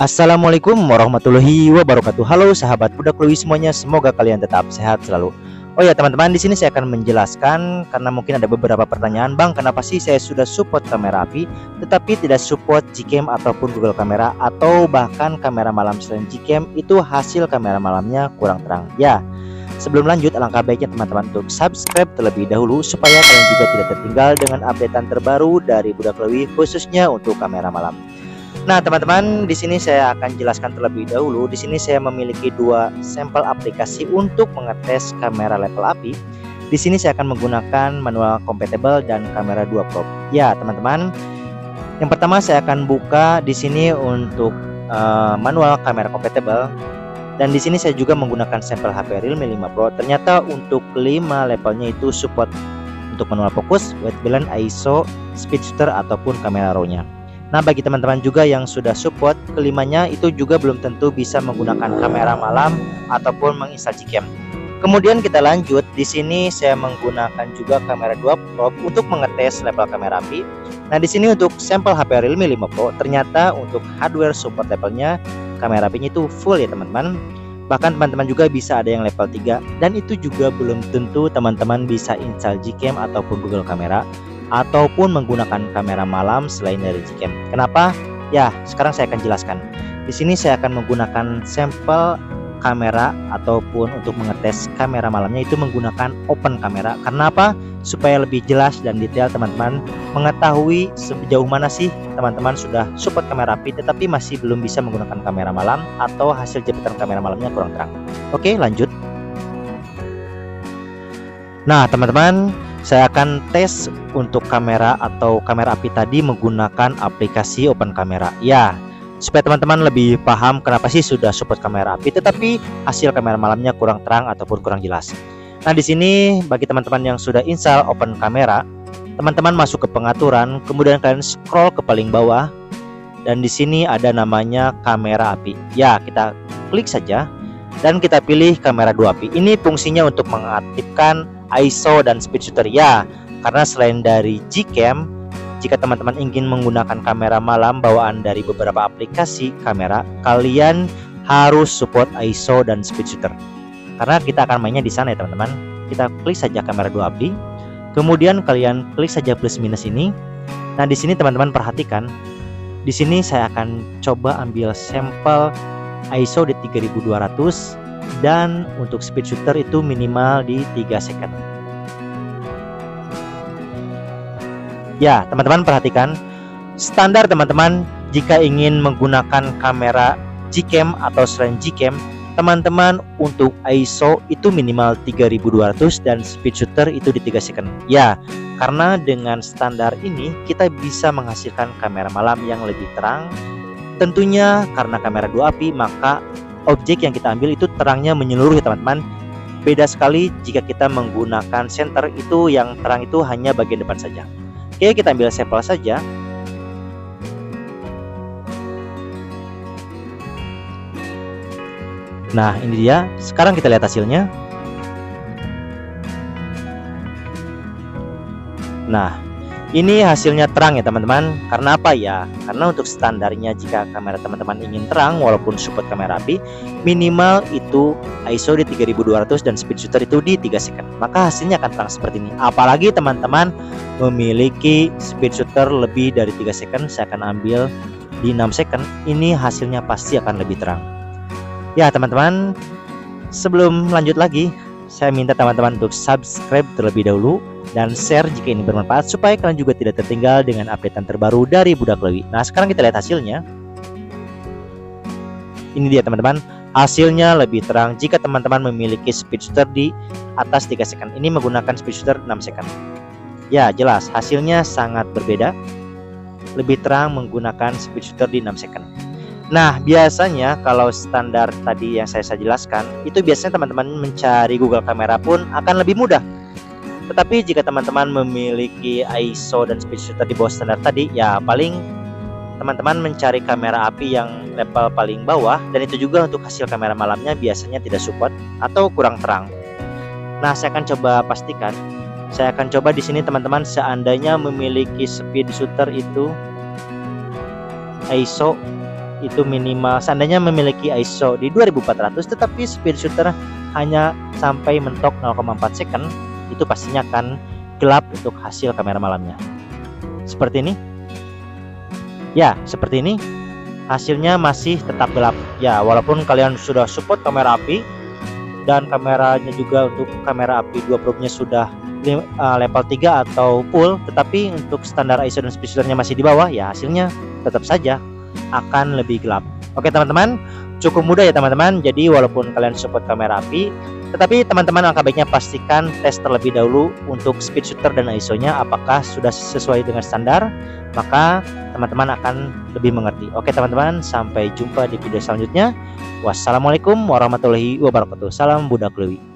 Assalamualaikum warahmatullahi wabarakatuh. Halo sahabat budak Lewi semuanya, semoga kalian tetap sehat selalu. Oh ya teman-teman, di sini saya akan menjelaskan karena mungkin ada beberapa pertanyaan, Bang, kenapa sih saya sudah support kamera api tetapi tidak support Gcam ataupun Google Kamera, atau bahkan kamera malam selain Gcam itu hasil kamera malamnya kurang terang. Ya, sebelum lanjut alangkah baiknya teman-teman untuk subscribe terlebih dahulu supaya kalian juga tidak tertinggal dengan updatean terbaru dari budak Lewi khususnya untuk kamera malam. Nah, teman-teman, di sini saya akan jelaskan terlebih dahulu. Di sini saya memiliki dua sampel aplikasi untuk mengetes kamera level api. Di sini saya akan menggunakan manual compatible dan kamera 2 probe. Ya, teman-teman. Yang pertama saya akan buka di sini untuk manual kamera compatible. Dan di sini saya juga menggunakan sampel HP Realme 5 Pro. Ternyata untuk 5 levelnya itu support untuk manual fokus, white balance, ISO, speed shutter ataupun kamera raw-nya. Nah, bagi teman-teman juga yang sudah support kelimanya itu juga belum tentu bisa menggunakan kamera malam ataupun menginstal Gcam. Kemudian kita lanjut, di sini saya menggunakan juga kamera 2 probe untuk mengetes level kamera api. Nah, di sini untuk sampel HP Realme 5 Pro ternyata untuk hardware support levelnya kamera apinya itu full ya teman-teman. Bahkan teman-teman juga bisa ada yang level 3, dan itu juga belum tentu teman-teman bisa install Gcam ataupun Google Kamera ataupun menggunakan kamera malam selain dari Gcam. Kenapa? Ya, sekarang saya akan jelaskan. Di sini saya akan menggunakan sampel kamera ataupun untuk mengetes kamera malamnya itu menggunakan open kamera. Karena apa? Supaya lebih jelas dan detail teman-teman mengetahui sejauh mana sih teman-teman sudah support kamera api tetapi masih belum bisa menggunakan kamera malam atau hasil jepitan kamera malamnya kurang terang. Oke, lanjut. Nah, teman-teman, saya akan tes untuk kamera atau kamera api tadi menggunakan aplikasi open kamera. Ya, supaya teman-teman lebih paham kenapa sih sudah support kamera api tetapi hasil kamera malamnya kurang terang ataupun kurang jelas. Nah, di sini bagi teman-teman yang sudah install open kamera, teman-teman masuk ke pengaturan, kemudian kalian scroll ke paling bawah, dan di sini ada namanya kamera api. Ya, kita klik saja dan kita pilih kamera 2 api. Ini fungsinya untuk mengaktifkan ISO dan speed shutter ya, karena selain dari Gcam, jika teman-teman ingin menggunakan kamera malam bawaan dari beberapa aplikasi kamera, kalian harus support ISO dan speed shutter. Karena kita akan mainnya di sana ya teman-teman. Kita klik saja kamera 2 api, kemudian kalian klik saja plus minus ini. Nah, di sini teman-teman perhatikan, di sini saya akan coba ambil sampel ISO di 3200 dan untuk speed shutter itu minimal di 3 second. Ya, teman-teman perhatikan standar teman-teman jika ingin menggunakan kamera Gcam atau selain Gcam, teman-teman untuk ISO itu minimal 3200 dan speed shutter itu di 3 second. Ya, karena dengan standar ini kita bisa menghasilkan kamera malam yang lebih terang. Tentunya karena kamera 2 api maka objek yang kita ambil itu terangnya menyeluruh ya teman-teman. Beda sekali jika kita menggunakan center itu yang terang itu hanya bagian depan saja. Oke, kita ambil sampel saja. Nah, ini dia. Sekarang kita lihat hasilnya. Nah, ini hasilnya terang ya teman-teman. Karena apa ya? Karena untuk standarnya jika kamera teman-teman ingin terang walaupun support kamera api, minimal itu ISO di 3200 dan speed shutter itu di 3 second. Maka hasilnya akan terang seperti ini. Apalagi teman-teman memiliki speed shutter lebih dari 3 second, saya akan ambil di 6 second. Ini hasilnya pasti akan lebih terang. Ya teman-teman, sebelum lanjut lagi, saya minta teman-teman untuk subscribe terlebih dahulu dan share jika ini bermanfaat supaya kalian juga tidak tertinggal dengan updatean terbaru dari budak Lewi. Nah, sekarang kita lihat hasilnya. Ini dia teman-teman, hasilnya lebih terang jika teman-teman memiliki speed shutter di atas 3 second. Ini menggunakan speed shutter 6 second. Ya, jelas hasilnya sangat berbeda. Lebih terang menggunakan speed shutter di 6 second. Nah, biasanya kalau standar tadi yang saya jelaskan, itu biasanya teman-teman mencari Google Kamera pun akan lebih mudah. Tetapi jika teman-teman memiliki ISO dan speed shutter di bawah standar tadi, ya paling teman-teman mencari kamera api yang level paling bawah, dan itu juga untuk hasil kamera malamnya biasanya tidak support atau kurang terang. Nah, saya akan coba pastikan. Saya akan coba di sini teman-teman, seandainya memiliki speed shutter itu ISO itu minimal seandainya memiliki ISO di 2400 tetapi speed shutter hanya sampai mentok 0,4 second, itu pastinya akan gelap untuk hasil kamera malamnya. Seperti ini. Ya, seperti ini. Hasilnya masih tetap gelap. Ya, walaupun kalian sudah support kamera api dan kameranya juga untuk kamera api 2 probe-nya sudah level 3 atau full, tetapi untuk standar ISO dan speed shooternya masih di bawah, ya hasilnya tetap saja akan lebih gelap. Oke teman-teman, cukup mudah ya teman-teman. Jadi walaupun kalian support kamera api, tetapi teman-teman angka baiknya pastikan tes terlebih dahulu untuk speed shooter dan ISO-nya apakah sudah sesuai dengan standar, maka teman-teman akan lebih mengerti. Oke teman-teman, sampai jumpa di video selanjutnya. Wassalamualaikum warahmatullahi wabarakatuh. Salam budak Lewi.